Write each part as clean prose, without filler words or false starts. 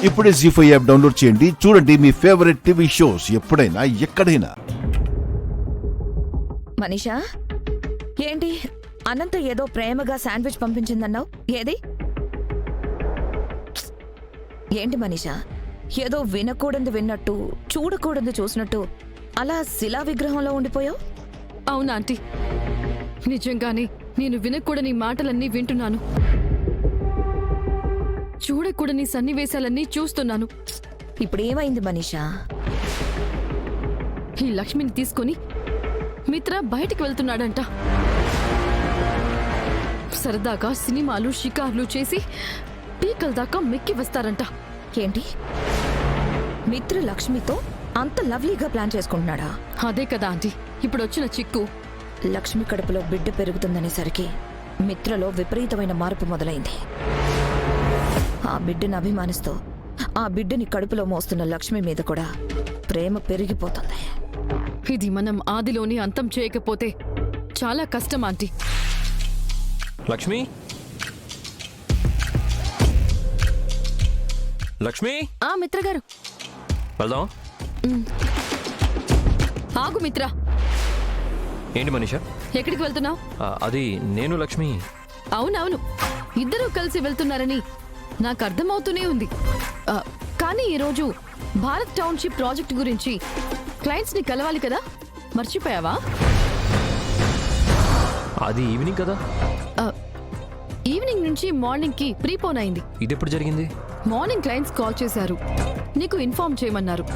ఇప్పుడే జీ5 app download చేయండి. చూడండి మీ ఫేవరెట్ టీవీ షోస్ ఎప్పుడైనా ఎక్కడైనా. మనీషా, ఏంటి అనంత ఏదో ప్రేమగా శాండ్విచ్ పంపించిందన్నావు? ఏది? ఏంటి మనీషా, ఏదో వినకూడదు విన్నట్టు, చూడకూడదు చూసినట్టు అలా శిలా విగ్రహంలో ఉండిపోయావు? అవునా ఆంటీ, నిజంగానే నేను వినకూడని మాటలన్నీ వింటున్నాను, చూడకూడని సన్నివేశాలన్నీ చూస్తున్నాను. ఇప్పుడు ఏమైంది మనీషా? ఈ లక్ష్మిని తీసుకొని మిత్ర బయటికి వెళ్తున్నాడంట. సరదాగా సినిమాలు షికార్లు చేసి పీకల దాకా మెక్కి వస్తారంట. ఏంటి, మిత్ర లక్ష్మితో అంత లవ్లీగా ప్లాన్ చేసుకుంటున్నాడా? అదే కదా ఆంటీ ఇప్పుడు వచ్చిన చిక్కు. లక్ష్మి కడుపులో బిడ్డ పెరుగుతుందనేసరికి మిత్రలో విపరీతమైన మార్పు మొదలైంది. ఆ బిడ్డను అభిమానిస్తూ ఆ బిడ్డని కడుపులో మోస్తున్న లక్ష్మి మీద కూడా ప్రేమ పెరిగిపోతుంది. ఇది మనం ఆదిలోని అంతం చేయకపోతే చాలా కష్టం ఆంటీ. లక్ష్మి, లక్ష్మి, మిత్ర గారు వెళ్దాం. ఆగు మిత్ర. ఏంటి మనీషా? ఎక్కడికి వెళ్తున్నావు? అది నేను లక్ష్మి. అవునవును, ఇద్దరూ కలిసి వెళ్తున్నారని నాకు అర్థమవుతూనే ఉంది. కానీ ఈరోజు భారత్ టౌన్షిప్ ప్రాజెక్ట్ గురించి క్లయింట్స్ ని కలవాలి కదా, మర్చిపోయావా? అది ఈవినింగ్ కదా. ఈవినింగ్ నుంచి మార్నింగ్ కి ప్రీపోన్ అయింది. ఇది ఎప్పుడు జరిగింది? మార్నింగ్ క్లయింట్స్ కాల్ చేశారు, నీకు ఇన్ఫార్మ్ చేయమన్నారు.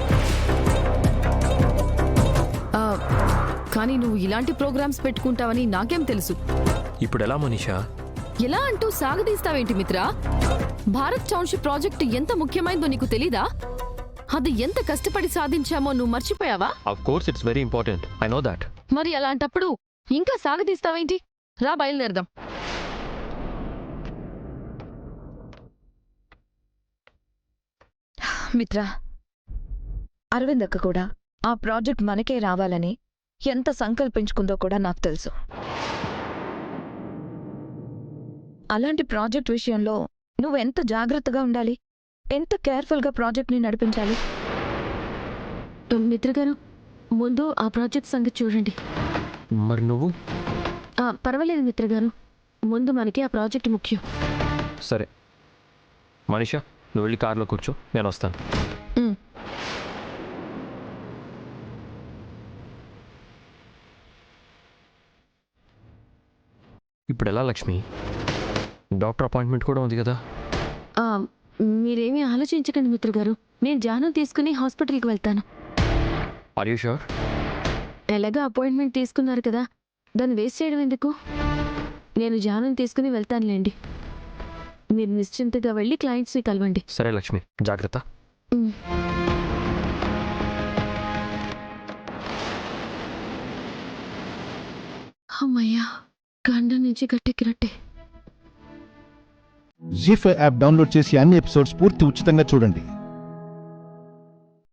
కానీ నువ్వు ఇలాంటి ప్రోగ్రామ్స్ పెట్టుకుంటావని నాకేం తెలుసు. ఇప్పుడు ఎలా మనీషా? ఎలా అంటూ సాగదీస్తావేంటి మిత్ర? భారత్ టౌన్షిప్ ప్రాజెక్ట్ ఎంత ముఖ్యమైందో నీకు తెలీదా? అది ఎంత కష్టపడి సాధించామో నువ్వు మర్చిపోయావా? Of course it's very important, I know that. మరి అలాంటప్పుడు ఇంకా సాగదీస్తావేంటి? రా బయలుదేరదాం. మిత్ర, అరవింద్ అక్క కూడా ఆ ప్రాజెక్ట్ మనకే రావాలని ఎంత సంకల్పించుకుందో కూడా నాకు తెలుసు. అలాంటి ప్రాజెక్ట్ విషయంలో నువ్వెంత జాగ్రత్తగా ఉండాలి, ఎంత కేర్ఫుల్గా ప్రాజెక్ట్ని నడిపించాలి. మిత్ర గారు, ముందు ఆ ప్రాజెక్ట్ సంగతి చూడండి. మరి నువ్వు? పర్వాలేదు మిత్ర గారు, ముందు మనకి ఆ ప్రాజెక్ట్ ముఖ్యం. సరే మనీషా, నువ్వు వెళ్ళి కార్లో కూర్చో, నేను వస్తాను. ఇప్పుడు ఎలా లక్ష్మి? డాక్టర్ అపాయింట్మెంట్ కూడా ఉంది కదా. మీరేమీ ఆలోచించకండి మిత్ర గారు, నేను జాను తీసుకుని హాస్పిటల్కి వెళ్తాను. Are you sure? ఎలాగో అపాయింట్మెంట్ తీసుకున్నారు కదా, దాన్ని వేస్ట్ చేయడం ఎందుకు? నేను జాను తీసుకుని వెళ్తానులేండి. మీరు నిశ్చింతగా వెళ్ళి క్లయింట్స్ని కలవండి. సరే లక్ష్మి, జాగ్రత్త. అమ్మయ్యా, గండం నుంచి గట్టెక్కినట్టే. జీ5 యాప్ డౌన్లోడ్ చేసి అన్ని ఎపిసోడ్స్ పూర్తి ఉచితంగా చూడండి.